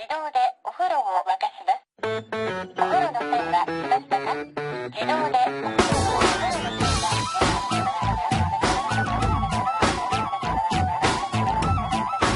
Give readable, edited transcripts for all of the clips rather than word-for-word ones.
自動でお風呂を沸かします。お風呂の線は来ましたか？自動でお風呂を沸かします。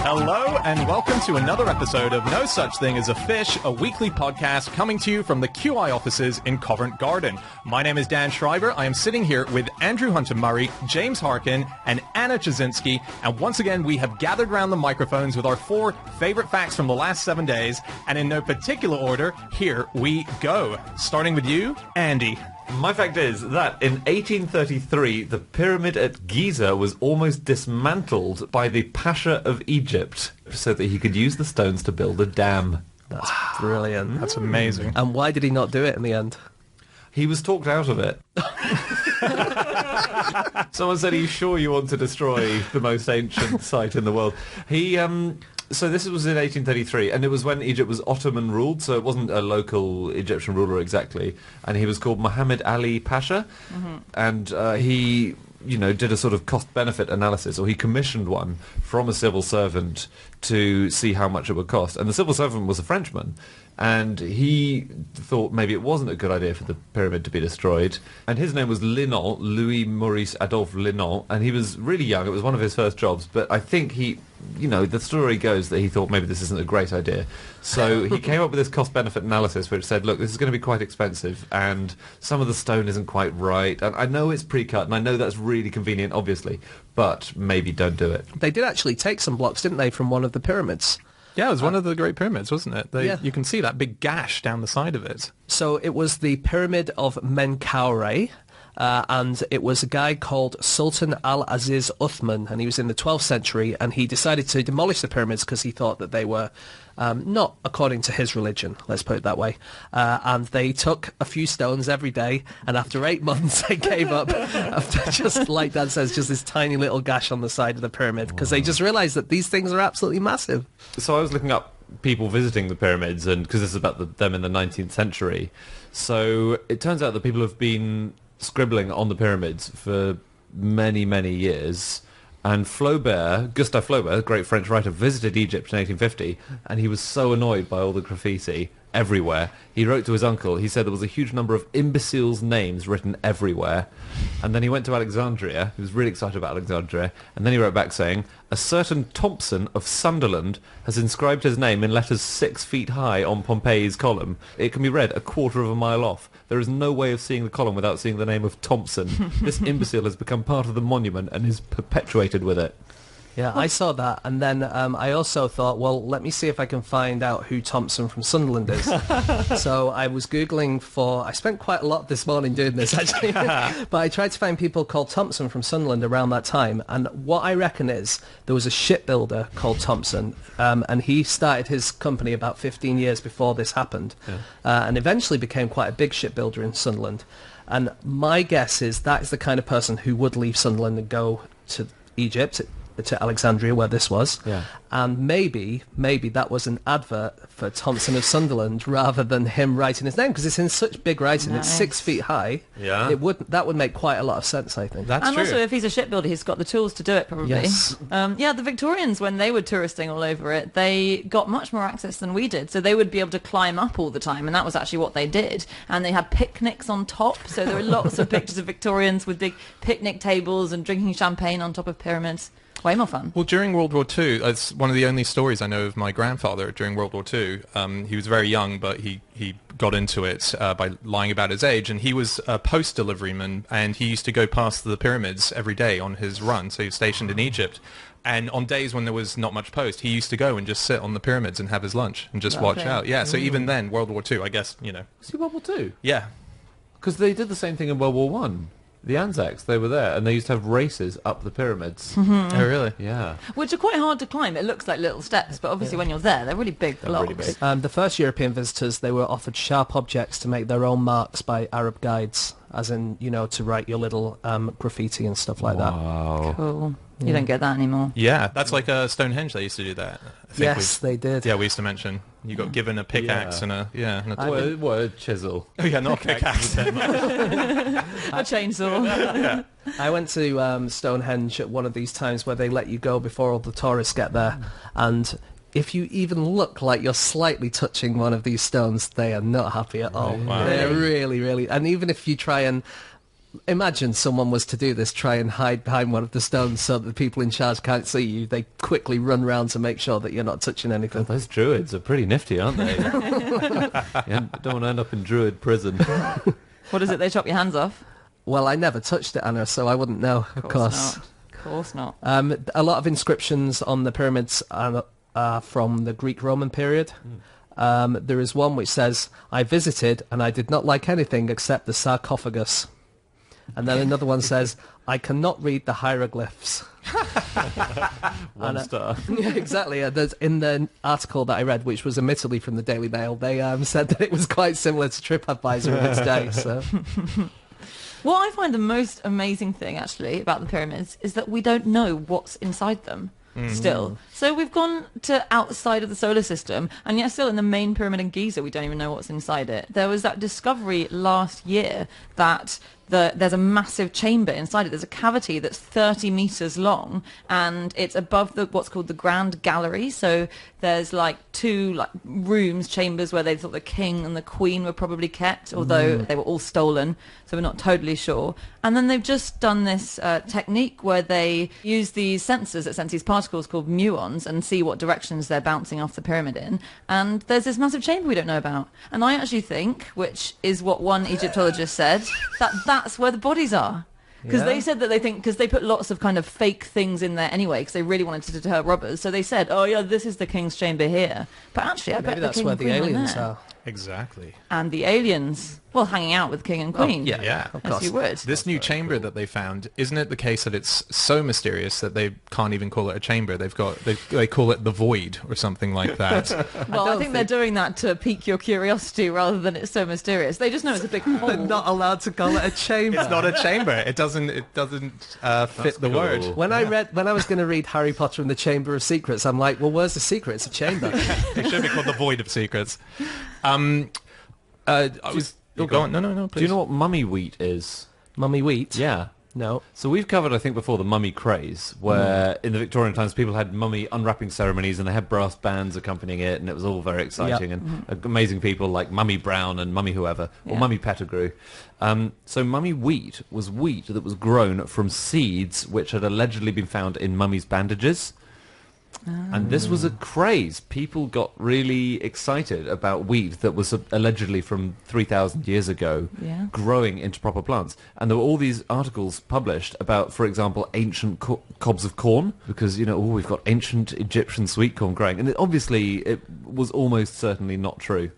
Hello and welcome to another episode of No Such Thing as a Fish, a weekly podcast coming to you from the QI offices in Covent Garden. My name is Dan Schreiber. I am sitting here with Andrew Hunter-Murray, James Harkin, and Anna Chazinski. And once again, we have gathered around the microphones with our 4 favorite facts from the last 7 days. And in no particular order, here we go. Starting with you, Andy. My fact is that in 1833, the pyramid at Giza was almost dismantled by the Pasha of Egypt so that he could use the stones to build a dam. That's brilliant. That's amazing. And why did he not do it in the end? He was talked out of it. Someone said, "Are you sure you want to destroy the most ancient site in the world?" So this was in 1833, and it was when Egypt was Ottoman ruled, so it wasn't a local Egyptian ruler exactly. And he was called Muhammad Ali Pasha, and he, did a sort of cost-benefit analysis, or he commissioned one from a civil servant to see how much it would cost. And the civil servant was a Frenchman, and he thought maybe it wasn't a good idea for the pyramid to be destroyed. And his name was Linon, Louis Maurice Adolphe Linon, and he was really young. It was one of his first jobs, but I think he, the story goes that he thought maybe this isn't a great idea. So he came up with this cost-benefit analysis which said, look, this is going to be quite expensive, and some of the stone isn't quite right, and I know it's pre-cut, and I know that's really convenient, obviously, but maybe don't do it. They did actually take some blocks, didn't they, from one of the pyramids? Yeah, it was one of the Great Pyramids, wasn't it? Yeah. You can see that big gash down the side of it. So it was the Pyramid of Menkaure, and it was a guy called Sultan al-Aziz Uthman, and he was in the 12th century, and he decided to demolish the pyramids because he thought that they were not according to his religion, let's put it that way. And they took a few stones every day, and after 8 months they gave up after, just like Dan says, just this tiny little gash on the side of the pyramid, because they just realised that these things are absolutely massive. So I was looking up people visiting the pyramids, and because this is about them in the 19th century. So it turns out that people have been scribbling on the pyramids for many, many years. And Gustave Flaubert, a great French writer, visited Egypt in 1850, and he was so annoyed by all the graffiti everywhere. He wrote to his uncle. He said there was a huge number of imbeciles' names written everywhere. And then he went to Alexandria. He was really excited about Alexandria. And then he wrote back saying, "A certain Thompson of Sunderland has inscribed his name in letters 6 feet high on Pompeii's column. It can be read a quarter of a mile off. There is no way of seeing the column without seeing the name of Thompson. This imbecile has become part of the monument and is perpetuated with it." Yeah, I saw that, and then I also thought, well, let me see if I can find out who Thompson from Sunderland is. So I was Googling I spent quite a lot this morning doing this, actually, but I tried to find people called Thompson from Sunderland around that time, and what I reckon is there was a shipbuilder called Thompson, and he started his company about 15 years before this happened, and eventually became quite a big shipbuilder in Sunderland. And my guess is that is the kind of person who would leave Sunderland and go to Egypt, to Alexandria, where this was, and maybe that was an advert for Thompson of Sunderland rather than him writing his name, because it's in such big writing. Nice. It's 6 feet high. Yeah, that would make quite a lot of sense, I think. That's true. Also, if he's a shipbuilder, he's got the tools to do it, probably. Yes. The Victorians, when they were touristing all over it, they got much more access than we did, so they would be able to climb up all the time, and that was actually what they did. And they had picnics on top, so there were lots of pictures of Victorians with big picnic tables and drinking champagne on top of pyramids. Way more fun. Well, during World War II, it's one of the only stories I know of my grandfather during World War II. He was very young, but he got into it by lying about his age, and he was a post deliveryman, and he used to go past the pyramids every day on his run, so he was stationed in Egypt. And on days when there was not much post, he used to go and just sit on the pyramids and have his lunch and just watch out. Yeah, so even then, World War II, I guess, See, World War II? Yeah. Because they did the same thing in World War One. The Anzacs, they were there, and they used to have races up the pyramids. Oh, really? Yeah. Which are quite hard to climb. It looks like little steps, but obviously when you're there, they're really big blocks. Really big. The first European visitors, they were offered sharp objects to make their own marks by Arab guides, as in, to write your little graffiti and stuff like that. Wow. Cool. You don't get that anymore. Yeah, that's like Stonehenge. They used to do that. I think Yes, they did. Yeah, we used to mention you got given a pickaxe and a What a chisel. Oh yeah, not a pickaxe. A chainsaw. Yeah. I went to Stonehenge at one of these times where they let you go before all the tourists get there, and if you even look like you're slightly touching one of these stones, they are not happy at all. Wow. They're really, really... And even if you try and... Imagine someone was to do this, try and hide behind one of the stones so that the people in charge can't see you. They quickly run round to make sure that you're not touching anything. Those druids are pretty nifty, aren't they? You don't want to end up in druid prison. What is it? They chop your hands off? Well, I never touched it, Anna, so I wouldn't know, of course. Not. Of course not. A lot of inscriptions on the pyramids are from the Greek-Roman period. There is one which says, "I visited and I did not like anything except the sarcophagus." And then another one says, "I cannot read the hieroglyphs." One star. Yeah, exactly. There's, in the article that I read, which was admittedly from the Daily Mail, they said that it was quite similar to TripAdvisor of its day. So. What I find the most amazing thing, actually, about the pyramids is that we don't know what's inside them. Still. So we've gone to outside of the solar system, and yet still in the main pyramid in Giza, we don't even know what's inside it. There was that discovery last year that there's a massive chamber inside it. There's a cavity that's 30 meters long, and it's above what's called the Grand Gallery. So there's like two rooms, chambers where they thought the king and the queen were probably kept, although they were all stolen, so we're not totally sure. And then they've just done this technique where they use these sensors that sense these particles called muons and see what directions they're bouncing off the pyramid in. And there's this massive chamber we don't know about. And I actually think, which is what one Egyptologist said, that that's where the bodies are. Because they said that they think, because they put lots of kind of fake things in there anyway, because they really wanted to deter robbers. So they said, oh yeah, this is the king's chamber here. But actually, I bet Maybe the that's king where and the queen aliens there. are. Exactly. And the aliens, well, hanging out with king and queen. Yeah. Of As course. you would. This new chamber that they found, isn't it the case that it's so mysterious that they can't even call it a chamber? They call it the void or something like that. Well, I think they're doing that to pique your curiosity rather than it's so mysterious. They just know it's a big hole. They're not allowed to call it a chamber. It's not a chamber. It doesn't fit the cool. word. When I was going to read Harry Potter and the Chamber of Secrets, I'm like, well, where's the secret? It's a chamber. It should be called the void of secrets. I was... Go on. No, please. Do you know what mummy wheat is? Mummy wheat? Yeah. No. So we've covered, I think, before the mummy craze, where in the Victorian times people had mummy unwrapping ceremonies and they had brass bands accompanying it, and it was all very exciting and amazing people like Mummy Brown and Mummy whoever, or Mummy Pettigrew. So mummy wheat was wheat that was grown from seeds which had allegedly been found in mummies' bandages. And this was a craze. People got really excited about wheat that was allegedly from 3,000 years ago growing into proper plants. And there were all these articles published about, for example, ancient cobs of corn, because, we've got ancient Egyptian sweet corn growing. And obviously it was almost certainly not true.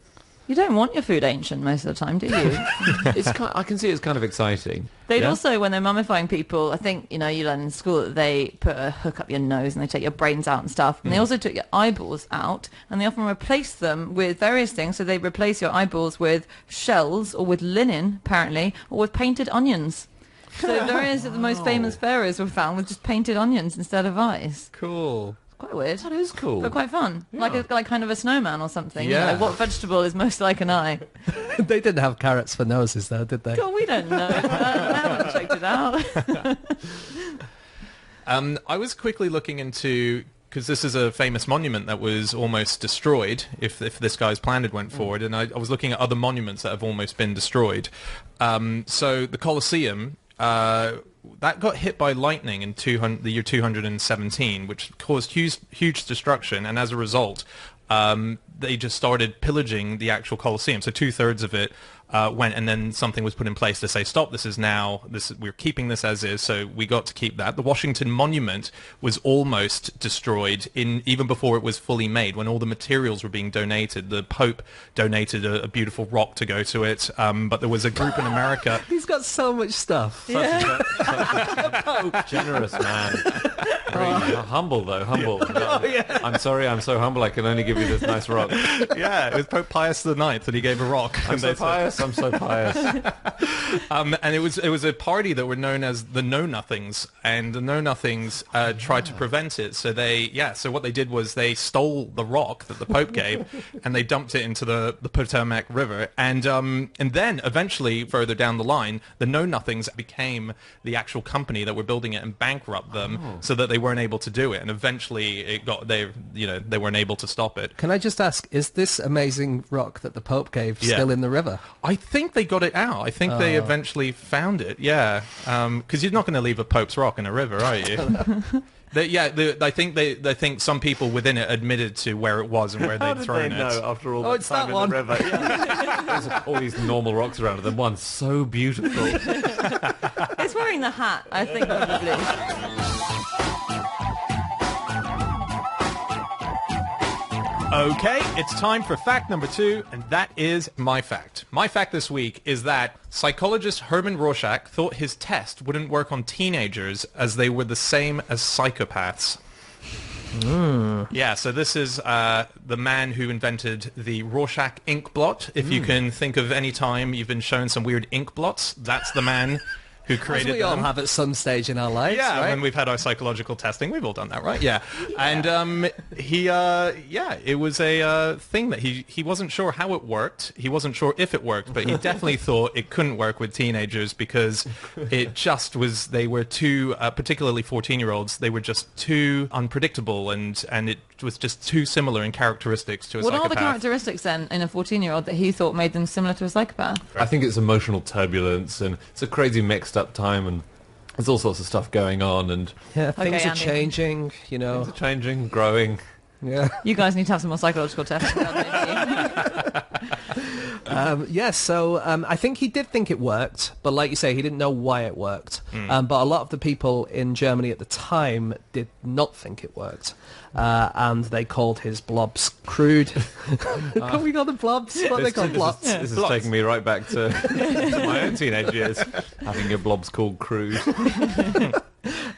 You don't want your food ancient most of the time, do you? I can see it's kind of exciting. They'd also, when they're mummifying people, I think, you learn in school that they put a hook up your nose and they take your brains out and stuff. And they also took your eyeballs out, and they often replace them with various things. So they replace your eyeballs with shells or with linen, apparently, or with painted onions. So various of the most famous pharaohs were found with just painted onions instead of eyes. Cool. Quite weird. That is cool. But quite fun. Like kind of a snowman or something. Yeah. What vegetable is most like an eye? They didn't have carrots for noses, though, did they? God, we don't know. I haven't checked it out. I was quickly looking into, because this is a famous monument that was almost destroyed if this guy's plan had went forward, and I was looking at other monuments that have almost been destroyed. So the Colosseum, that got hit by lightning in the year 217, which caused huge destruction, and as a result, they just started pillaging the actual Colosseum. So 2/3 of it went, and then something was put in place to say, stop, we're keeping this as is, so we got to keep that. The Washington Monument was almost destroyed even before it was fully made, when all the materials were being donated. The Pope donated a beautiful rock to go to it, but there was a group in America... He's got so much stuff. Generous man. Very humble, though. Humble. I'm sorry, I'm so humble I can only give gave you this nice rock. Yeah, it was Pope Pius IX that he gave a rock. I'm so pious. I'm so pious. And it was a party that were known as the Know Nothings, and the Know Nothings tried to prevent it. So so what they did was they stole the rock that the Pope gave, and they dumped it into the Potomac River, and then eventually further down the line, the Know Nothings became the actual company that were building it and bankrupt them, so that they weren't able to do it, and eventually they weren't able to stop it. Can I just ask, is this amazing rock that the Pope gave still in the river? I think they got it out. I think they eventually found it. Yeah, because you're not going to leave a Pope's rock in a river, are you? I think some people within it admitted to where it was and where they'd thrown it. No, after all it's time that in one. the river. Yeah. There's all these normal rocks around, and then one so beautiful. It's wearing the hat, I think, probably. Okay, it's time for fact number 2, and that is my fact. My fact this week is that psychologist Herman Rorschach thought his test wouldn't work on teenagers as they were the same as psychopaths. Yeah, so this is the man who invented the Rorschach ink blot. If you can think of any time you've been shown some weird ink blots, that's the man who created As we all them. have at some stage in our lives, Yeah, right? when we've had our psychological testing, we've all done that, right? Yeah. And it was a thing that he wasn't sure how it worked. He wasn't sure if it worked, but he definitely thought it couldn't work with teenagers because it just was, they were too, particularly 14-year-olds, they were just too unpredictable, and it was just too similar in characteristics to a What psychopath. are the characteristics then in a 14-year-old that he thought made them similar to a psychopath? I think it's emotional turbulence, and it's a crazy mixed up time, and there's all sorts of stuff going on, and Yeah, things are Andy. changing, you know. things are changing, growing. Yeah. You guys need to have some more psychological tests. So I think he did think it worked, but like you say, he didn't know why it worked. But a lot of the people in Germany at the time did not think it worked. And they called his blobs crude. Can we call them blobs? What are they called? Blots? This is taking me right back to my own teenage years, having your blobs called crude.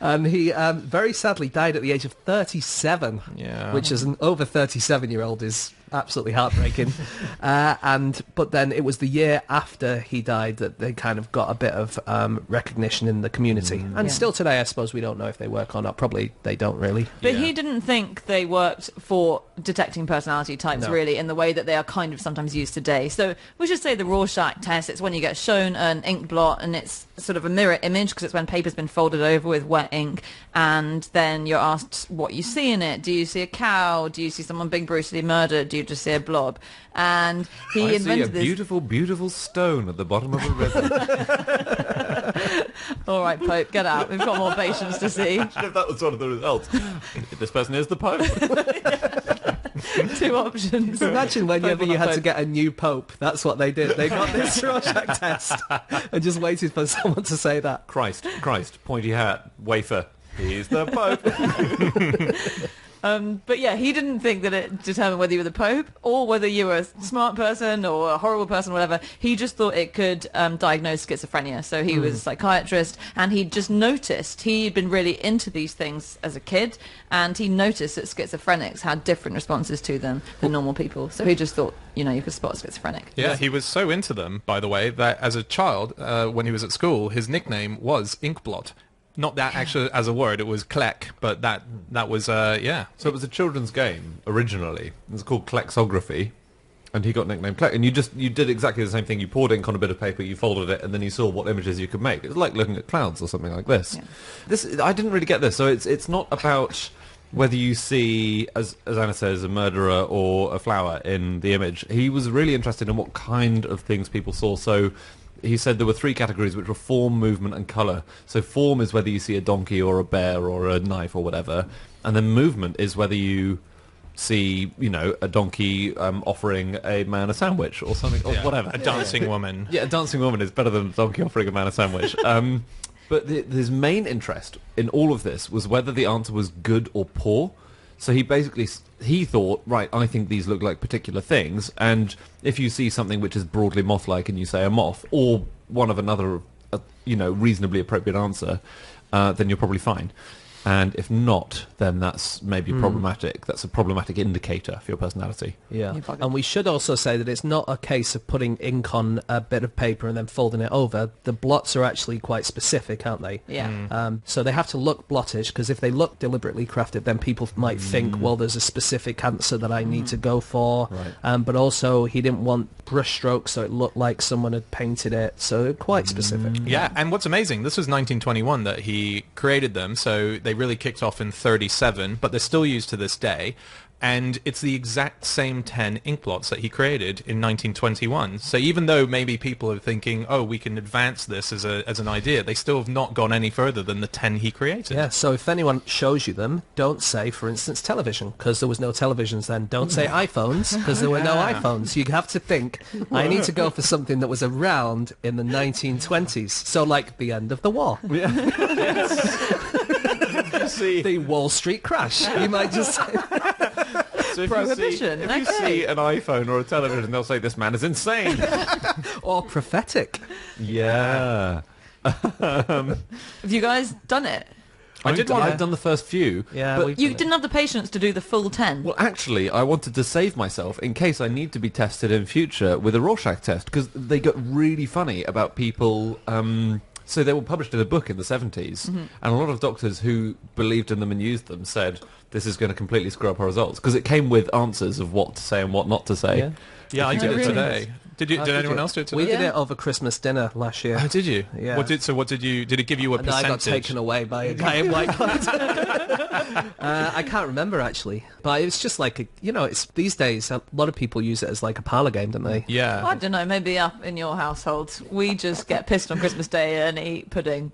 And he very sadly died at the age of 37, Yeah. which as an over 37-year-old is absolutely heartbreaking. But then it was the year after he died that they kind of got a bit of recognition in the community. And Yeah. still today, I suppose we don't know if they work or not. Probably they don't really. But Yeah. he didn't think they worked for detecting personality types, No. really, in the way that they are kind of sometimes used today. So we should say the Rorschach test, it's when you get shown an ink blot, and it's sort of a mirror image, because it's when paper's been folded over with wet ink, and then you're asked what you see in it. Do you see a cow? Do you see someone being brutally murdered? Do you just see a blob? And he I see a invented this. beautiful, beautiful stone at the bottom of a river. All right, Pope, get out. We've got more patients to see. If that was one of the results. This person is the Pope. 2 options. Imagine whenever Pope you or had not to Pope. get a new pope. That's what they did. They got this Rorschach test and just waited for someone to say that. Christ, pointy hat, wafer. He's the Pope. But yeah, he didn't think that it determined whether you were the Pope or whether you were a smart person or a horrible person, whatever. He just thought it could diagnose schizophrenia. So he was a psychiatrist, and he just noticed, he'd been really into these things as a kid, and he noticed that schizophrenics had different responses to them than normal people. So he just thought, you could spot a schizophrenic. Yeah, he was so into them, by the way, that as a child, when he was at school, his nickname was Inkblot. Not that actually as a word, it was Kleck, but that was, yeah. So it was a children's game originally. It was called Klexography, and he got nicknamed Kleck. And you did exactly the same thing. You poured ink on a bit of paper, you folded it, and then you saw what images you could make. It was like looking at clouds or something like this. Yeah. I didn't really get this. So it's not about whether you see, as Anna says, a murderer or a flower in the image. He was really interested in what kind of things people saw. So he said there were 3 categories, which were form, movement, and colour. So form is whether you see a donkey or a bear or a knife or whatever. And then movement is whether you see, a donkey offering a man a sandwich or something, or whatever. A dancing woman. Yeah, a dancing woman is better than a donkey offering a man a sandwich. But his main interest in all of this was whether the answer was good or poor. So he thought, right, I think these look like particular things, and if you see something which is broadly moth-like and you say a moth, or one of another, reasonably appropriate answer, then you're probably fine. And if not, then that's maybe problematic. That's a problematic indicator for your personality. Yeah, You bugger. and we should also say that it's not a case of putting ink on a bit of paper and then folding it over. The blots are actually quite specific, aren't they? Yeah. So they have to look blottish, because if they look deliberately crafted, then people might think, well, there's a specific answer that I need to go for. Right. But also, he didn't want brush strokes, so it looked like someone had painted it. So quite specific. Yeah, and what's amazing, this was 1921 that he created them, so they really kicked off in 37, but they're still used to this day. And it's the exact same 10 ink blots that he created in 1921. So even though maybe people are thinking, oh, we can advance this as an idea, they still have not gone any further than the 10 he created. Yeah, so if anyone shows you them, don't say, for instance, television, because there was no televisions then. Don't say iPhones, because there were no iPhones. You have to think, I need to go for something that was around in the 1920s. So like the end of the war. The Wall Street crash. You might just say... So if Prohibition, if you see an iPhone or a television, they'll say, this man is insane. Or prophetic. Yeah. Have you guys done it? I've done the first few. Yeah, but we've You done it. didn't have the patience to do the full 10. Well, actually, I wanted to save myself in case I need to be tested in future with a Rorschach test, because they got really funny about people... so they were published in a book in the 70s, and a lot of doctors who believed in them and used them said, this is going to completely screw up our results, because it came with answers of what to say and what not to say. Yeah. Yeah, I Oh, did it really? today. Did anyone else do it today? We did Yeah. it over Christmas dinner last year. Oh, did you? Yeah. What did you? Did it give you a And I percentage? got taken away by a guy in white clothes. I can't remember, actually. But it's just like, it's these days, a lot of people use it as like a parlour game, don't they? Yeah. I don't know, maybe up in your household. We just get pissed on Christmas Day and eat pudding.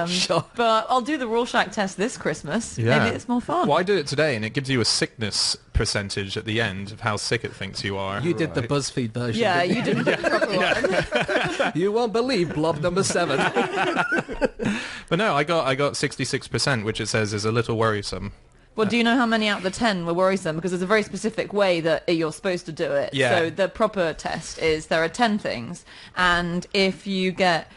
Sure. But I'll do the Rorschach test this Christmas. Yeah. Maybe it's more fun. Well, I did it today, and it gives you a sickness percentage at the end of how sick it thinks you are. You did the BuzzFeed version. Yeah, didn't you didn't do the proper one. You won't believe blob number 7. But no, I got 66%, which it says is a little worrisome. Well, do you know how many out of the 10 were worrisome? Because there's a very specific way that you're supposed to do it. Yeah. So the proper test is there are 10 things, and if you get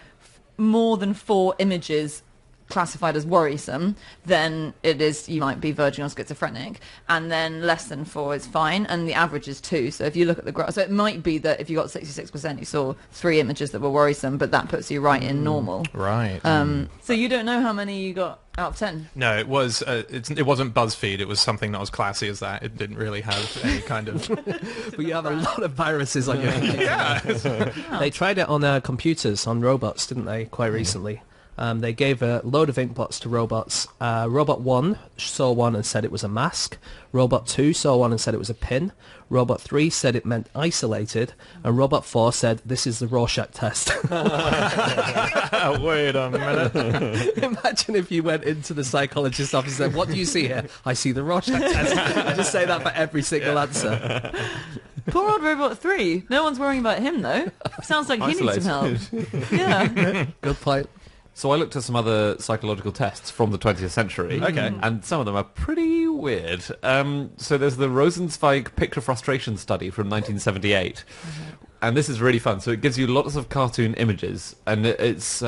more than 4 images classified as worrisome, then you might be verging on schizophrenic, and then less than 4 is fine, and the average is 2. So if you look at the graph, so it might be that if you got 66%, you saw 3 images that were worrisome, but that puts you right in normal. Right. So you don't know how many you got out of 10? No, it was. It wasn't BuzzFeed. It was something that was classy as that. It didn't really have any kind of. But you have a lot of viruses on your computer. Yeah. They tried it on computers, on robots, didn't they, quite recently? They gave a load of ink blots to robots. Robot 1 saw one and said it was a mask. Robot 2 saw one and said it was a pin. Robot 3 said it meant isolated. And Robot 4 said, this is the Rorschach test. Wait a minute. Imagine if you went into the psychologist's office and said, what do you see here? I see the Rorschach test. I just say that for every single answer. Poor old Robot 3. No one's worrying about him, though. Sounds like he needs some help. Yeah. Good point. So I looked at some other psychological tests from the 20th century. Okay. And some of them are pretty weird. So there's the Rosenzweig Picture Frustration Study from 1978. And this is really fun. So it gives you lots of cartoon images. And it's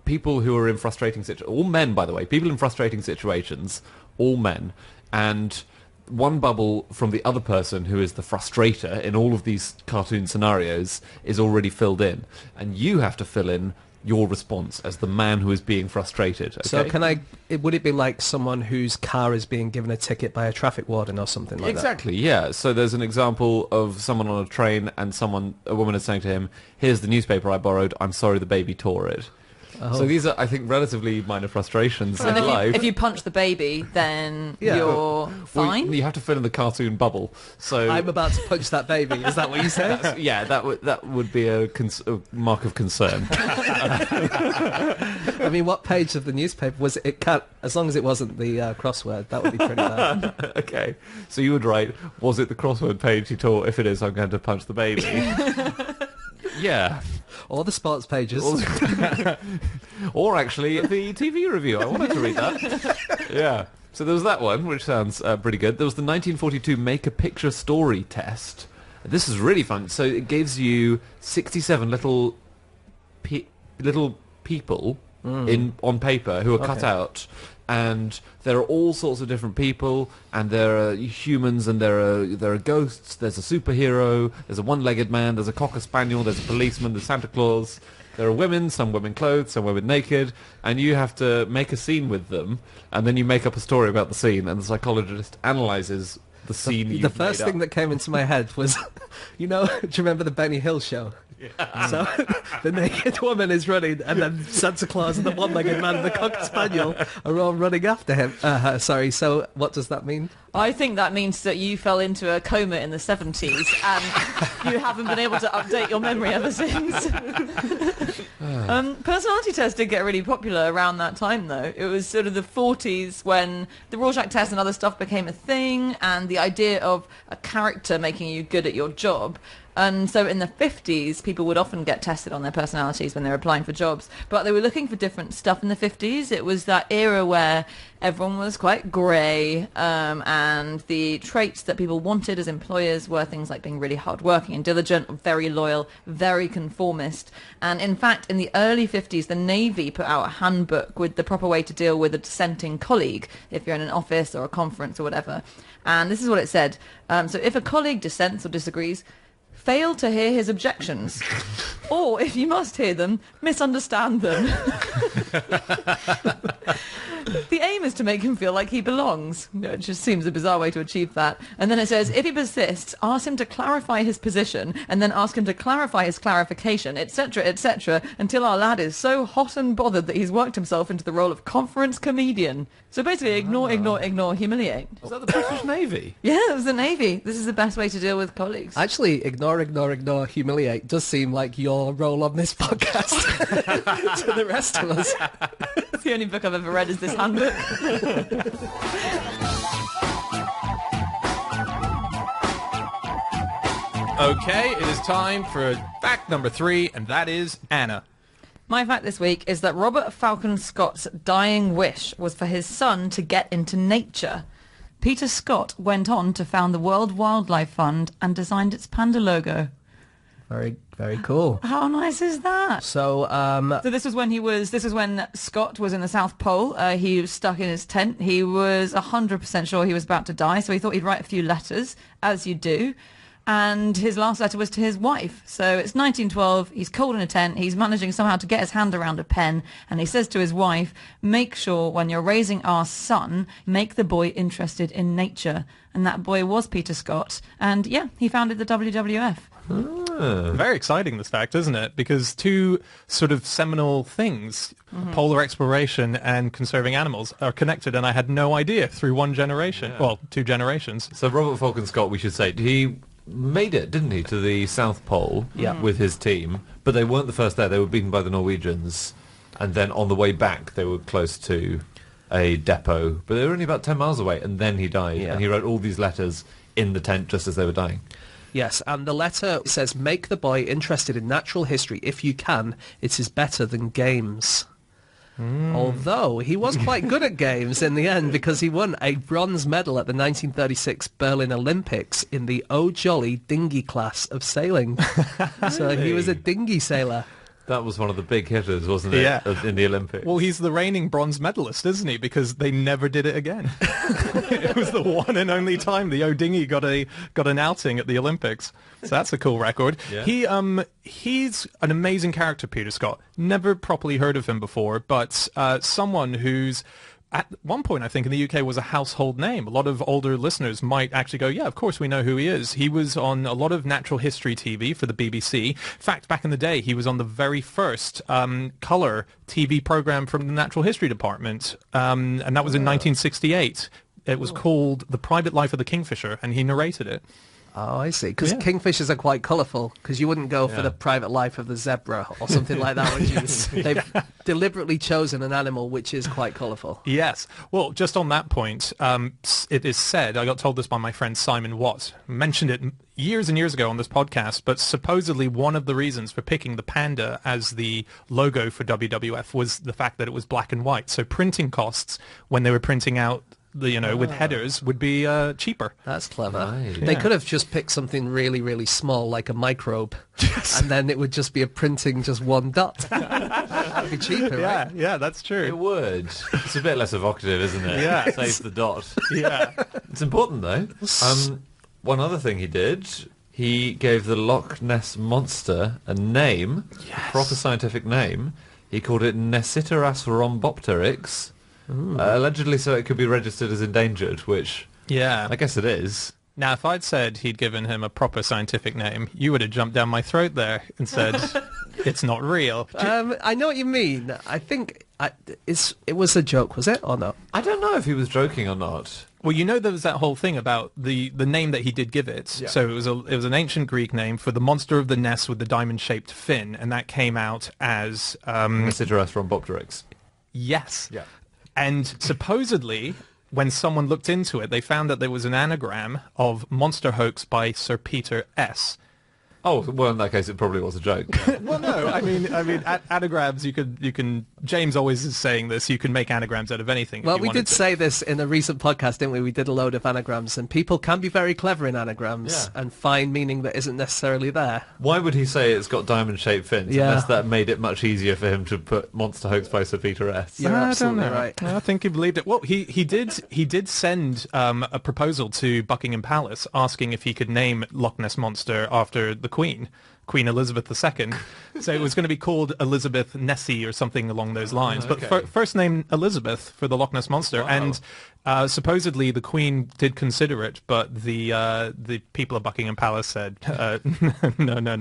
people who are in frustrating situations. All men, by the way. People in frustrating situations. All men. And one bubble from the other person who is the frustrator in all of these cartoon scenarios is already filled in. And you have to fill in your response as the man who is being frustrated. Okay? So would it be like someone whose car is being given a ticket by a traffic warden or something like that? Exactly, yeah. So there's an example of someone on a train and a woman is saying to him, here's the newspaper I borrowed, I'm sorry the baby tore it. Oh. So these are, I think, relatively minor frustrations in And life. if you punch the baby, then Yeah. you're Well, fine. you have to fill in the cartoon bubble. So I'm about to punch that baby. Is that what you said? yeah, that would be a mark of concern. I mean, what page of the newspaper was it? It can't, as long as it wasn't the crossword, that would be pretty bad. Okay, so you would write, was it the crossword page you tore? If it is, I'm going to punch the baby. Yeah. Or the sports pages. Or actually the TV review. I wanted to read that. Yeah. So there was that one, which sounds pretty good. There was the 1942 Make a Picture Story test. This is really fun. So it gives you 67 little people on paper who are cut out, and there are all sorts of different people, and there are humans, and there are ghosts, there's a superhero, there's a one-legged man, there's a cocker spaniel, there's a policeman, there's Santa Claus. There are women, some women clothed, some women naked, and you have to make a scene with them, and then you make up a story about the scene, and the psychologist analyses the scene you've The first made thing up. that came into my head was, do you remember the Benny Hill show? Yeah. So the naked woman is running, and then Santa Claus and the one-legged man and the cocker spaniel are all running after him. Sorry, so what does that mean? I think that means that you fell into a coma in the 70s and you haven't been able to update your memory ever since. Personality tests did get really popular around that time, though. It was sort of the 40s when the Rorschach test and other stuff became a thing, and the idea of a character making you good at your job. And so in the 50s, people would often get tested on their personalities when they were applying for jobs. But they were looking for different stuff in the 50s. It was that era where everyone was quite grey, and the traits that people wanted as employers were things like being really hardworking and diligent, very loyal, very conformist. And in fact, in the early 50s, the Navy put out a handbook with the proper way to deal with a dissenting colleague if you're in an office or a conference or whatever. And this is what it said. So if a colleague dissents or disagrees, fail to hear his objections, or if you must hear them, misunderstand them. The aim is to make him feel like he belongs. It just seems a bizarre way to achieve that. And then it says, if he persists, ask him to clarify his position, and then ask him to clarify his clarification, etc., until our lad is so hot and bothered that he's worked himself into the role of conference comedian. So basically, ignore, humiliate. Was that the British Navy? Yeah, it was the Navy. This is the best way to deal with colleagues. Actually, ignore, humiliate does seem like your role on this podcast to the rest of us. It's the only book I've ever read is this handbook. Okay, it is time for fact number 3, and that is Anna. My fact this week is that Robert Falcon Scott's dying wish was for his son to get into nature. Peter Scott went on to found the World Wildlife Fund and designed its panda logo. Very, very cool. How nice is that? So, So this was when Scott was in the South Pole. He was stuck in his tent. He was 100% sure he was about to die, so he thought he'd write a few letters, as you do. And his last letter was to his wife. So it's 1912, he's cold in a tent, he's managing somehow to get his hand around a pen, and he says to his wife, make sure when you're raising our son, make the boy interested in nature. And that boy was Peter Scott, and yeah, he founded the WWF. Very exciting, this fact, isn't it? Because two sort of seminal things, polar exploration and conserving animals, are connected, and I had no idea through one generation. Yeah. Well, 2 generations. So Robert Falcon Scott, we should say, he made it, didn't he, to the South Pole with his team, but they weren't the first there. They were beaten by the Norwegians, and then on the way back they were close to a depot, but they were only about 10 miles away, and then he died, and he wrote all these letters in the tent just as they were dying. yes, and the letter says, make the boy interested in natural history if you can. It is better than games. Although he was quite good at games in the end, because he won a bronze medal at the 1936 Berlin Olympics in the Oh Jolly dinghy class of sailing. So he was a dinghy sailor. That was one of the big hitters, wasn't it, Yeah. in the Olympics? Well, he's the reigning bronze medalist, isn't he? Because they never did it again. It was the one and only time the O'Dinghy got an outing at the Olympics. So that's a cool record. Yeah. He's an amazing character, Peter Scott. Never properly heard of him before, but someone who's at one point, I think, in the UK was a household name. A lot of older listeners might actually go, yeah, of course we know who he is. He was on a lot of natural history TV for the BBC. In fact, back in the day, he was on the very first colour TV programme from the Natural History Department, and that was in 1968. It was called The Private Life of the Kingfisher, and he narrated it. Oh, I see. Because Yeah. kingfishers are quite colourful, because you wouldn't go for Yeah. the private life of the zebra or something like that, would you? They've deliberately chosen an animal which is quite colourful. Yes. Well, just on that point, it is said, I got told this by my friend Simon Watt, mentioned it years and years ago on this podcast, but supposedly one of the reasons for picking the panda as the logo for WWF was the fact that it was black and white. So printing costs, when they were printing out with headers would be cheaper. That's clever. Right. They Yeah. could have just picked something really, really small, like a microbe, and then it would just be a printing just one dot. That'd be cheaper, Yeah, right? yeah, that's It true. would. It's a bit less evocative, isn't it? Yeah. Saves the dot. Yeah. It's important, though. One other thing he did, he gave the Loch Ness Monster a name, a proper scientific name. He called it Neciteras rhombopteryx, allegedly so it could be registered as endangered, which Yeah. I guess it is. Now, if I'd said he'd given him a proper scientific name, you would have jumped down my throat there and said, it's not real. I know what you mean. I think it was a joke, was it, or not? I don't know if he was joking or not. Well, there was that whole thing about the name that he did give it. Yeah. So it was an ancient Greek name for the monster of the Ness with the diamond-shaped fin, and that came out as Neciteras rhombopteryx. yes. Yeah. And supposedly, when someone looked into it, they found that there was an anagram of Monster Hoax by Sir Peter S. Oh, well, in that case, it probably was a joke. Well, no, I mean, anagrams. You can. James always is saying this. You can make anagrams out of anything. Well, if you we wanted did to. say this in a recent podcast, didn't we? We did a load of anagrams, and people can be very clever in anagrams Yeah. and find meaning that isn't necessarily there. Why would he say it's got diamond-shaped fins? Yeah. Unless that made it much easier for him to put Monster Hoax by Sir Peter S. You're I don't absolutely know. right. I think he believed it. Well, he did send a proposal to Buckingham Palace asking if he could name Loch Ness Monster after the Queen Elizabeth II. So it was going to be called Elizabeth Nessie or something along those lines. okay. But first name Elizabeth for the Loch Ness Monster. Wow. And supposedly the Queen did consider it, but the people of Buckingham Palace said, no.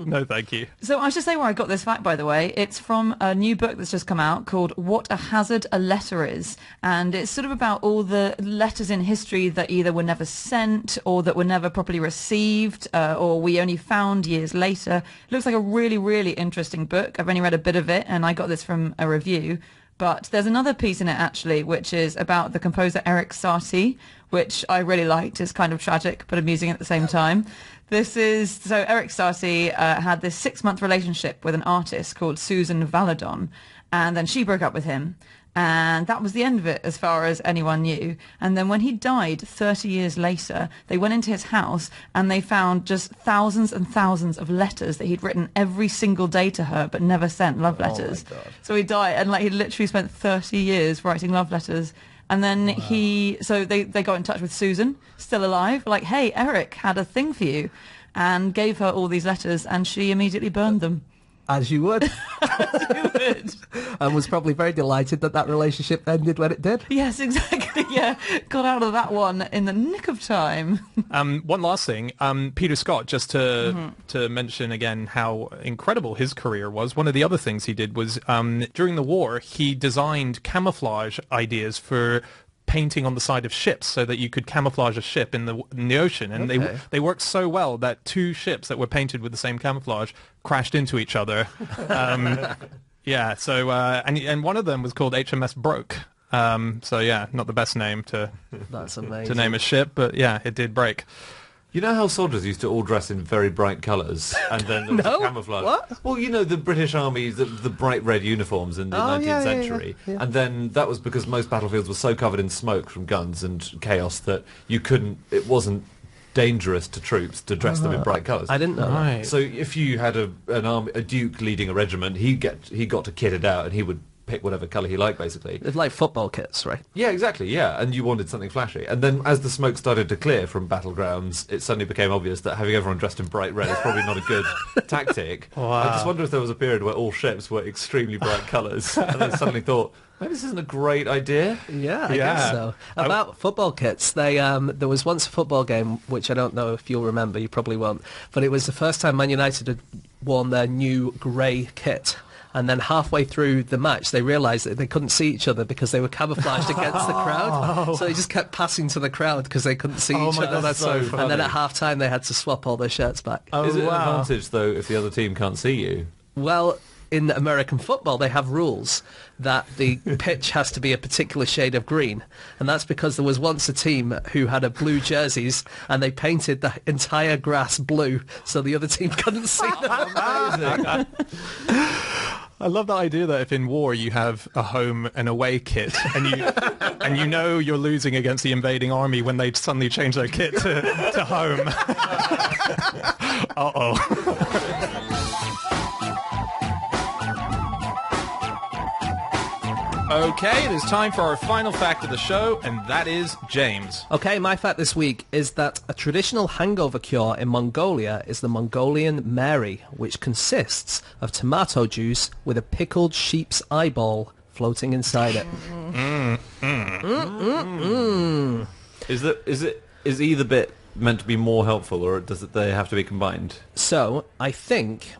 No, thank you. So I should say where I got this fact, by the way. It's from a new book that's just come out called What a Hazard a Letter Is. And it's sort of about all the letters in history that either were never sent or that were never properly received or we only found years later. It looks like a really, really interesting book. I've only read a bit of it and I got this from a review. But there's another piece in it, actually, which is about the composer Eric Satie, which I really liked. It's kind of tragic, but amusing at the same time. So Eric Satie had this 6-month relationship with an artist called Susan Valadon, and then she broke up with him. And that was the end of it as far as anyone knew. And then when he died 30 years later, they went into his house and they found just thousands and thousands of letters that he'd written every single day to her but never sent love letters. So he died and he literally spent 30 years writing love letters. And then they got in touch with Susan, still alive, like, hey, Eric had a thing for you, and gave her all these letters and she immediately burned them. As you would. And was probably very delighted that relationship ended when it did. Yes, exactly. Yeah, got out of that one in the nick of time. One last thing, Peter Scott, just to mention again how incredible his career was. One of the other things he did was during the war, he designed camouflage ideas for painting on the side of ships so that you could camouflage a ship in the ocean, and they worked so well that 2 ships that were painted with the same camouflage crashed into each other. Yeah, so and one of them was called HMS Broke. So yeah, not the best name That's amazing. to name a ship, but yeah, it did break. You know how soldiers used to all dress in very bright colours, and then there was No? camouflage. What? Well, you know the British Army, the bright red uniforms in the 19th century, yeah. and then that was because most battlefields were so covered in smoke from guns and chaos that it wasn't dangerous to troops to dress them in bright colours. I didn't know that. Right. So if you had a duke leading a regiment, he got to kit it out, and he would pick whatever colour he liked, basically. It's like football kits, right? Yeah, exactly, yeah, and you wanted something flashy. And then as the smoke started to clear from battlegrounds, it suddenly became obvious that having everyone dressed in bright red is probably not a good tactic. Wow. I just wonder if there was a period where all ships were extremely bright colours, and I suddenly thought, maybe this isn't a great idea. Yeah, I Yeah. guess so. About football kits, there was once a football game, which I don't know if you'll remember, you probably won't, but it was the first time Man United had worn their new grey kit. And then halfway through the match, they realised that they couldn't see each other because they were camouflaged against the crowd. So they just kept passing to the crowd because they couldn't see each my other. God, that's so funny. And then at half-time, they had to swap all their shirts back. Is it an wow. advantage, though, if the other team can't see you? Well, in American football, they have rules that the pitch has to be a particular shade of green. And that's because there was once a team who had a blue jerseys and they painted the entire grass blue so the other team couldn't see them. Amazing. I love the idea that if in war you have a home and away kit, and you know you're losing against the invading army when they suddenly change their kit to home. Uh-oh. Okay, it is time for our final fact of the show, and that is James. Okay, my fact this week is that a traditional hangover cure in Mongolia is the Mongolian Mary, which consists of tomato juice with a pickled sheep's eyeball floating inside it. Is either bit meant to be more helpful, or they have to be combined? So, I think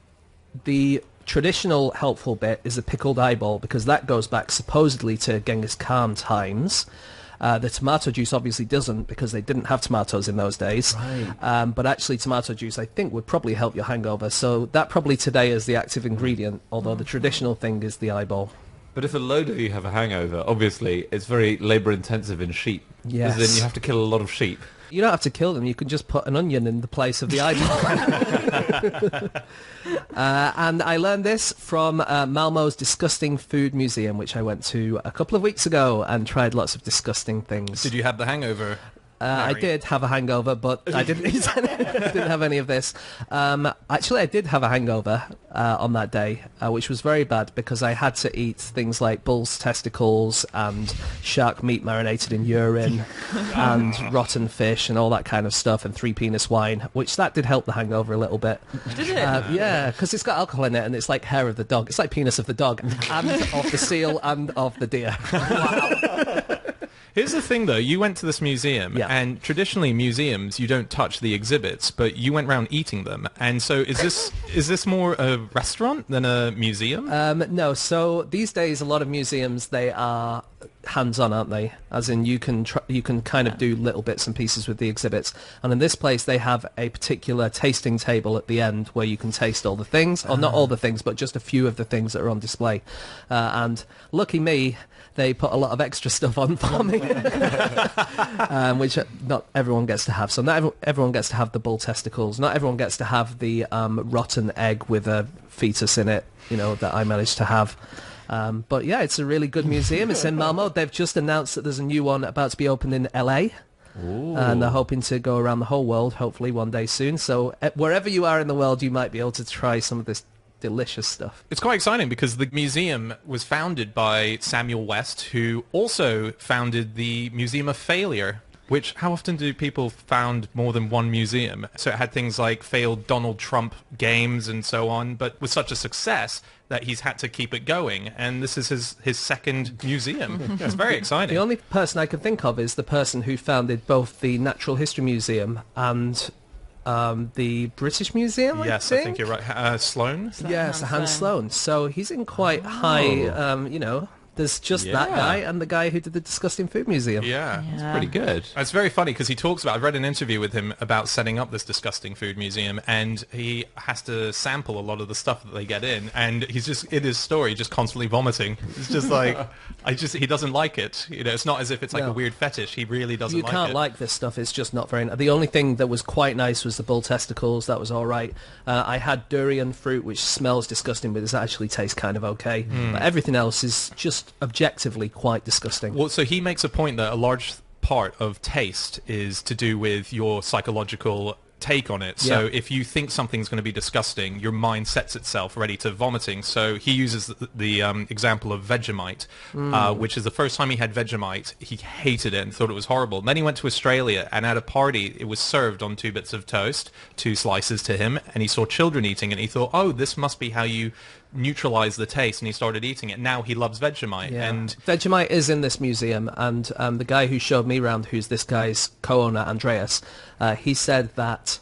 the traditional helpful bit is the pickled eyeball, because that goes back supposedly to Genghis Khan times. The tomato juice obviously doesn't, because they didn't have tomatoes in those days. Right. But actually tomato juice, I think, would probably help your hangover. So that probably today is the active ingredient, although the traditional thing is the eyeball. But if a load of you have a hangover, obviously it's very labour-intensive in sheep. Yes. Then you have to kill a lot of sheep. You don't have to kill them. You can just put an onion in the place of the eyeball. And I learned this from Malmo's Disgusting Food Museum, which I went to a couple of weeks ago and tried lots of disgusting things. Did you have the hangover? I did have a hangover, but I didn't have any of this. Actually, I did have a hangover on that day, which was very bad because I had to eat things like bull's testicles and shark meat marinated in urine and rotten fish and all that kind of stuff, and three penis wine, which that did help the hangover a little bit. Did it? Yeah, because it's got alcohol in it, and it's like hair of the dog. It's like penis of the dog and of the seal and of the deer. Here's the thing, though. You went to this museum, and traditionally museums, you don't touch the exhibits, but you went around eating them. And so is this more a restaurant than a museum? No. So these days, a lot of museums, they are hands-on, aren't they? As in, you can kind of do little bits and pieces with the exhibits. And in this place, they have a particular tasting table at the end where you can taste all the things, or not all the things, but just a few of the things that are on display. And lucky me, they put a lot of extra stuff on for me, which not everyone gets to have. So not everyone gets to have the bull testicles. Not everyone gets to have the rotten egg with a fetus in it, that I managed to have. But yeah, it's a really good museum. It's in Malmo. They've just announced that there's a new one about to be opened in LA. Ooh. And they're hoping to go around the whole world, hopefully one day soon. So wherever you are in the world, you might be able to try some of this delicious stuff. It's quite exciting because the museum was founded by Samuel West, who also founded the Museum of Failure, which, how often do people found more than one museum? So it had things like failed Donald Trump games and so on, but with such a success that he's had to keep it going. And this is his second museum. It's very exciting. The only person I can think of is the person who founded both the Natural History Museum and the British Museum, I think you're right. Sloane? Yes, Hans Sloane. So he's in quite high, there's just that guy and the guy who did the Disgusting Food Museum. Yeah. It's pretty good. It's very funny because he talks about, I read an interview with him about setting up this Disgusting Food Museum, and he has to sample a lot of the stuff that they get in, and he's just, in his story, just constantly vomiting. It's just like, he doesn't like it. It's not as if it's like a weird fetish. He really doesn't like it. You can't like this stuff. It's just not very... The only thing that was quite nice was the bull testicles. That was all right. I had durian fruit, which smells disgusting, but it actually tastes kind of okay. But everything else is just objectively quite disgusting. Well, so he makes a point that a large part of taste is to do with your psychological take on it. So if you think something's going to be disgusting, your mind sets itself ready to vomiting. So he uses the example of Vegemite, which is the first time he had Vegemite, he hated it and thought it was horrible. And then he went to Australia, and at a party, it was served on 2 bits of toast, 2 slices to him, and he saw children eating it, and he thought, oh, this must be how you neutralize the taste, and he started eating it. Now he loves Vegemite. And Vegemite is in this museum, and the guy who showed me around, who's this guy's co-owner, Andreas, he said that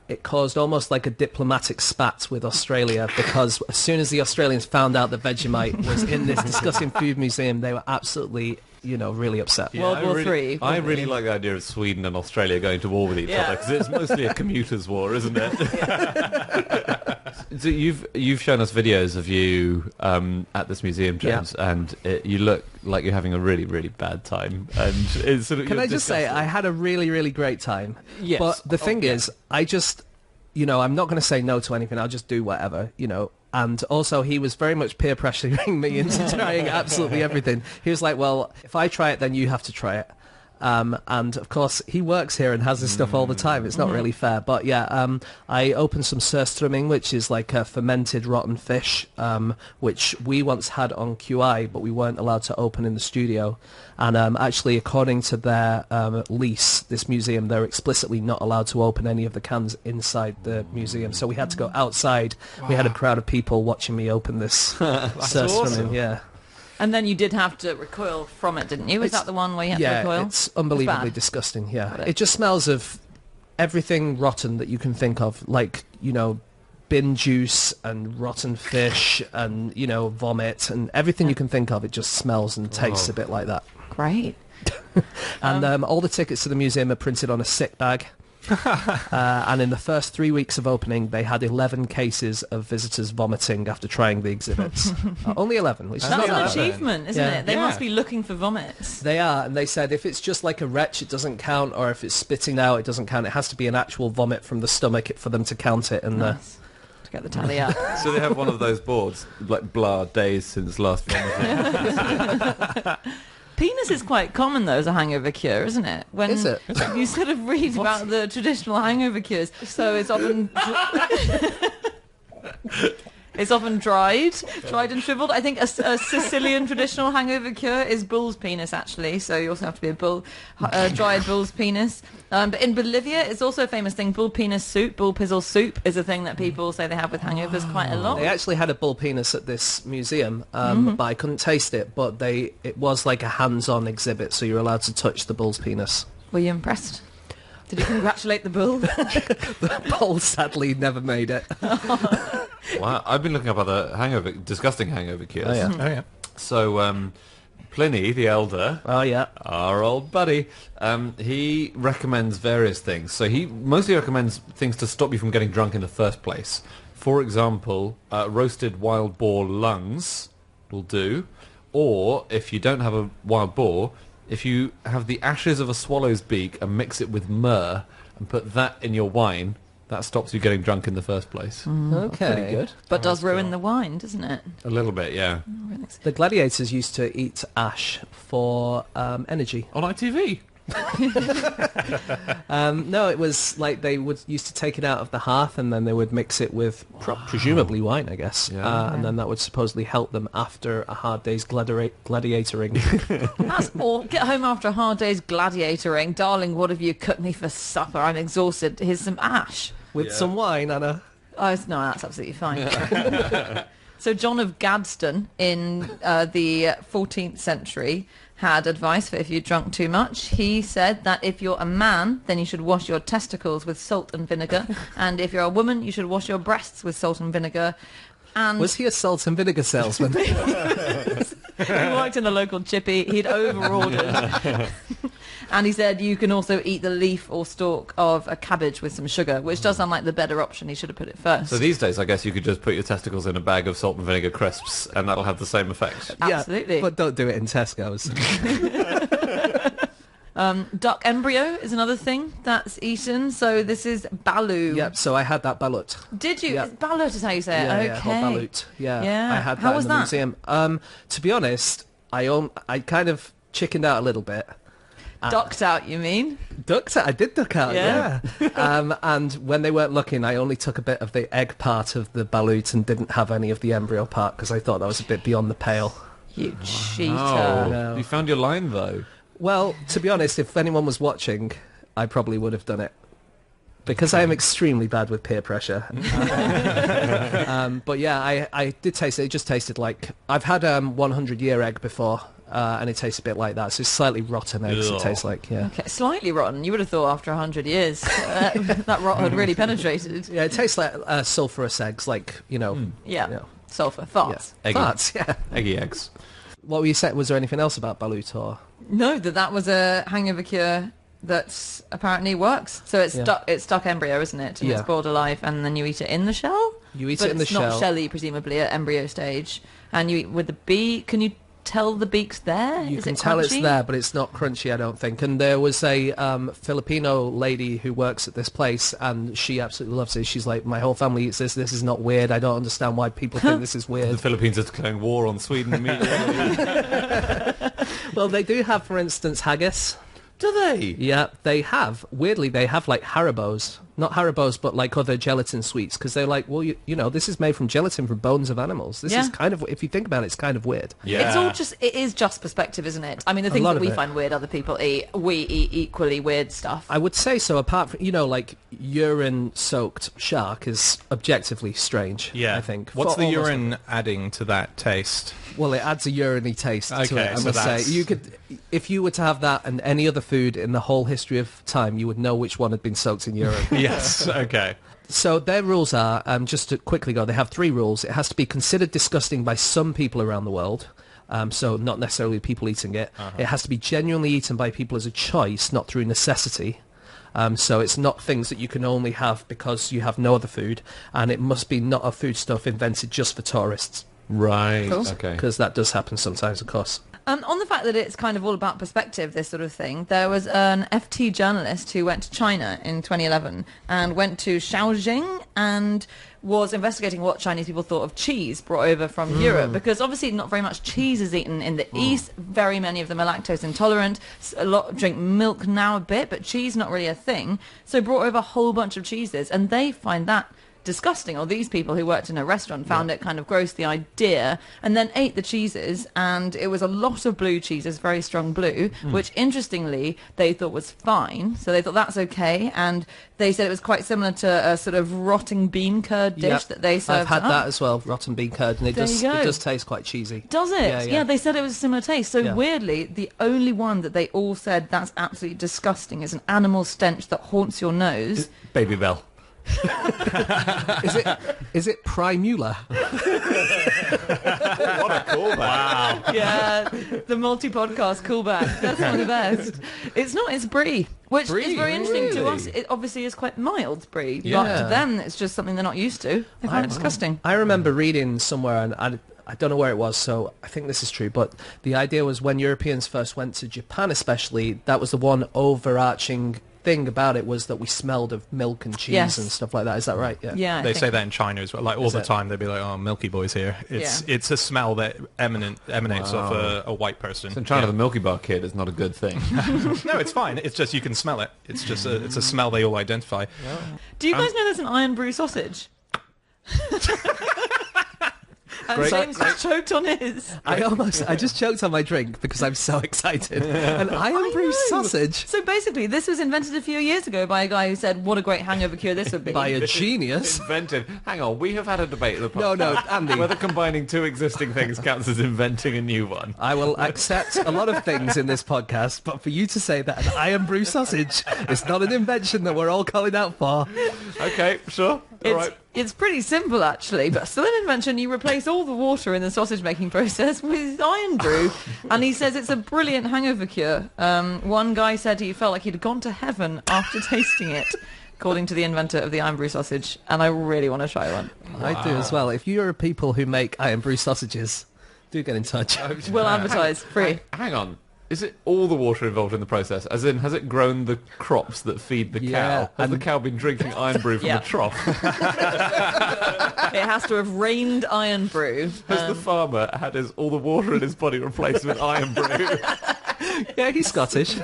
it caused almost like a diplomatic spat with Australia, because as soon as the Australians found out that Vegemite was in this Disgusting Food Museum, they were absolutely really upset. World War III. I really like the idea of Sweden and Australia going to war with each other, because it's mostly a commuters' war, isn't it? So you've shown us videos of you at this museum, James, and you look like you're having a really, really bad time. And it's sort of, Can I just say, I had a really, really great time. Yes. But the thing is, I just, I'm not going to say no to anything. I'll just do whatever, And also, he was very much peer pressuring me into trying absolutely everything. He was like, well, if I try it, then you have to try it. And of course, he works here and has this stuff all the time. It's not really fair. But yeah, I opened some surströmming, which is like a fermented rotten fish, which we once had on QI, but we weren't allowed to open in the studio. And actually, according to their lease, this museum, they're explicitly not allowed to open any of the cans inside the museum. So we had to go outside. Wow. We had a crowd of people watching me open this surströmming. Awesome. Yeah. And then you did have to recoil from it, didn't you? Was that the one where you had to recoil? Yeah, it's unbelievably disgusting, yeah. It just smells of everything rotten that you can think of, like, you know, bin juice and rotten fish and, you know, vomit and everything you can think of. It just smells and tastes a bit like that. Great. And all the tickets to the museum are printed on a sick bag. And in the first 3 weeks of opening, they had 11 cases of visitors vomiting after trying the exhibits. Only 11, which is That's not an bad. achievement, isn't it? They must be looking for vomits. They are, and they said if it's just like a retch, it doesn't count, or if it's spitting out, it doesn't count. It has to be an actual vomit from the stomach for them to count it. And Nice. To get the tally up. So they have one of those boards, like blah, days since last vomiting. Penis is quite common, though, as a hangover cure, isn't it? When Is it? You sort of read about the traditional hangover cures. So it's often... It's often dried and shriveled. I think a Sicilian traditional hangover cure is bull's penis, actually. So you also have to be a bull, dried bull's penis. But in Bolivia, it's also a famous thing. Bull penis soup, bull pizzle soup is a thing that people say they have with hangovers quite a lot. They actually had a bull penis at this museum, but I couldn't taste it. But it was like a hands-on exhibit, so you're allowed to touch the bull's penis. Were you impressed? Did you congratulate the bull? The bull sadly never made it. Wow, I've been looking up other disgusting hangover cures. Oh yeah. Oh, yeah. So Pliny the Elder, Oh yeah. our old buddy, he recommends various things. So he mostly recommends things to stop you from getting drunk in the first place. For example, roasted wild boar lungs will do. Or, if you don't have a wild boar, if you have the ashes of a swallow's beak and mix it with myrrh and put that in your wine, that stops you getting drunk in the first place. Okay. Pretty good. But does ruin the wine, doesn't it? A little bit, yeah. The gladiators used to eat ash for energy. On ITV. No, it was like they used to take it out of the hearth and then they would mix it with presumably wine, I guess. Yeah. And then that would supposedly help them after a hard day's gladiatoring. That's all. Get home after a hard day's gladiatoring. Darling, what have you cooked me for supper? I'm exhausted. Here's some ash. With some wine, Anna. Oh, no, that's absolutely fine. So John of Gadsden in the 14th century had advice for if you drunk too much. He said that if you're a man, then you should wash your testicles with salt and vinegar. And if you're a woman, you should wash your breasts with salt and vinegar. And Was he a salt and vinegar salesman? he worked in the local chippy. He'd over-ordered. And he said you can also eat the leaf or stalk of a cabbage with some sugar, which does sound like the better option. He should have put it first. So these days, I guess you could just put your testicles in a bag of salt and vinegar crisps, and that'll have the same effect. Absolutely. Yeah, but don't do it in Tesco's. Duck embryo is another thing that's eaten. So this is balut. Yep, so I had that balut. Did you? Yep. Balut is how you say it. Yeah, Okay. or balut. Yeah, Yeah. I had How that was in the that? museum. To be honest, I kind of chickened out a little bit. Ducked out, you mean? Ducked out. I did duck out, Yeah. yeah. And when they weren't looking, I only took a bit of the egg part of the balut and didn't have any of the embryo part because I thought that was a bit beyond the pale. You cheater. Oh, No. you found your line, though. Well, to be honest, if anyone was watching, I probably would have done it. Because I am extremely bad with peer pressure. But yeah, I did taste it. It just tasted like... I've had 100-year egg before, and it tastes a bit like that. So it's slightly rotten eggs, it tastes like, yeah. Okay, slightly rotten. You would have thought after 100 years that rot had really penetrated. Yeah, it tastes like sulphurous eggs, like, you know... Yeah. You know, Sulphur. Farts. Eggy. farts, yeah. Eggy eggs. What were you saying? Was there anything else about balut or... No, that was a hangover cure that apparently works. So it's stuck embryo, isn't it? And Yeah. it's boiled alive, and then you eat it in the shell. You eat But it in the it's not shell. shelly, presumably, at embryo stage. And you eat with the bee. Can you tell the beak's there? You Is can it tell it's crunchy? there, but it's not crunchy, I don't think. And there was a Filipino lady who works at this place, and she absolutely loves it. She's like, my whole family eats this. This is not weird. I don't understand why people think this is The weird. Philippines are declaring war on Sweden immediately. Well, they do have, for instance, haggis. Do they? Yeah, they have. Weirdly, they have like Haribos. Not Haribos, but like other gelatin sweets, because they're like, well, you know, this is made from gelatin from bones of animals. This Yeah. is kind of, if you think about it, it's kind of weird. Yeah. It's all just, it is just perspective, isn't it? I mean, the things lot that of we it. find weird, other people eat, we eat equally weird stuff. I would say so, apart from, you know, like urine-soaked shark is objectively strange, Yeah. I think. What's For the almost urine adding to that taste? Well, it adds a urine-y taste to Okay, it, I so must that's- say. You could, if you were to have that and any other food in the whole history of time, you would know which one had been soaked in urine. Yes. Okay. So their rules are, just to quickly go, they have 3 rules. It has to be considered disgusting by some people around the world, so not necessarily people eating it. It has to be genuinely eaten by people as a choice, not through necessity. So it's not things that you can only have because you have no other food, and it must be not a foodstuff invented just for tourists, Right. Cool. Okay. because that does happen sometimes, of course. On the fact that it's kind of all about perspective, this sort of thing, there was an FT journalist who went to China in 2011 and went to Shaoxing and was investigating what Chinese people thought of cheese brought over from Europe, because obviously not very much cheese is eaten in the East. Very many of them are lactose intolerant. A lot drink milk now a bit, but cheese not really a thing. So brought over a whole bunch of cheeses, and they find that disgusting, or these people who worked in a restaurant found it kind of gross, the idea, and then ate the cheeses, and it was a lot of blue cheeses, very strong blue, which interestingly they thought was fine, so they thought that's okay, and they said it was quite similar to a sort of rotting bean curd dish Yep. that they served I've had up. that as well, rotten bean curd, and it There does you go. it does taste quite cheesy. Does it? Yeah. They said it was a similar taste. So Yeah. weirdly, the only one that they all said that's absolutely disgusting is an animal stench that haunts your nose. Baby Bell. Is it Primula? What a callback. Yeah, the multi-podcast callback. That's one of the best. It's not, it's brie, which is very interesting to us. It obviously is quite mild brie, but Yeah. to them it's just something they're not used to. They find it disgusting. I remember reading somewhere, and I don't know where it was, so I think this is true, but the idea was when Europeans first went to Japan especially, that was the one overarching thing about it, was that we smelled of milk and cheese Yes. and stuff like that. Is that right? Yeah, I They think. say that in China as well. Like all Is the it? time, they'd be like, "Oh, Milky Boy's here." It's a smell that emanates off a white person. So in China, Yeah. the Milky Bar kid is not a good thing. No, it's fine. It's just you can smell it. It's just it's a smell they all identify. Do you guys know there's an iron brew sausage? And Great. James has choked on his. I just choked on my drink because I'm so excited. An iron brew know. sausage So basically, this was invented a few years ago by a guy who said, "What a great hangover cure this would be." by a genius. Invented. Hang on, we have had a debate in the podcast. No, Andy. Whether combining 2 existing things counts as inventing a new one. I will accept a lot of things in this podcast, but for you to say that an iron brew sausage is not an invention that we're all calling out for. Okay, sure. All right. It's pretty simple, actually, but still an invention. You replace all the water in the sausage-making process with iron brew, and he says it's a brilliant hangover cure. One guy said he felt like he'd gone to heaven after tasting it, according to the inventor of the iron brew sausage, and I really want to try one. I do as well. If you're people who make iron brew sausages, do get in touch. We'll advertise free. Hang on. Is it all the water involved in the process? As in, has it grown the crops that feed the Yeah, cow? Has the cow been drinking iron brew from Yeah. the trough? It has to have rained iron brew. Has the farmer had all the water in his body replaced with iron brew? Yeah, he's Scottish.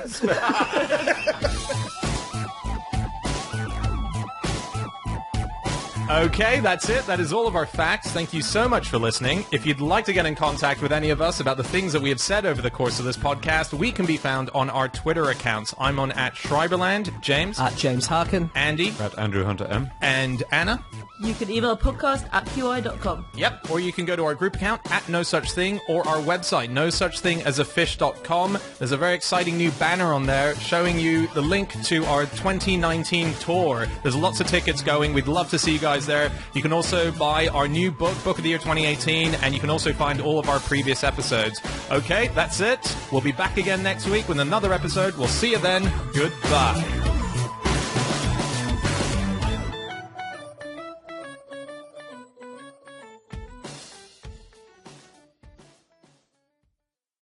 Okay, that's it. That is all of our facts. Thank you so much for listening. If you'd like to get in contact with any of us about the things that we have said over the course of this podcast, we can be found on our Twitter accounts. I'm on @Schreiberland, James, At James Harkin. Andy, At Andrew Hunter M. and Anna. You can email podcast@qi.com. Yep, or you can go to our group account @NoSuchThing or our website, nosuchthingasafish.com. There's a very exciting new banner on there showing you the link to our 2019 tour. There's lots of tickets going. We'd love to see you guys there. You can also buy our new book of the year 2018, and you can also find all of our previous episodes. Okay, that's it. We'll be back again next week with another episode. We'll see you then. Goodbye.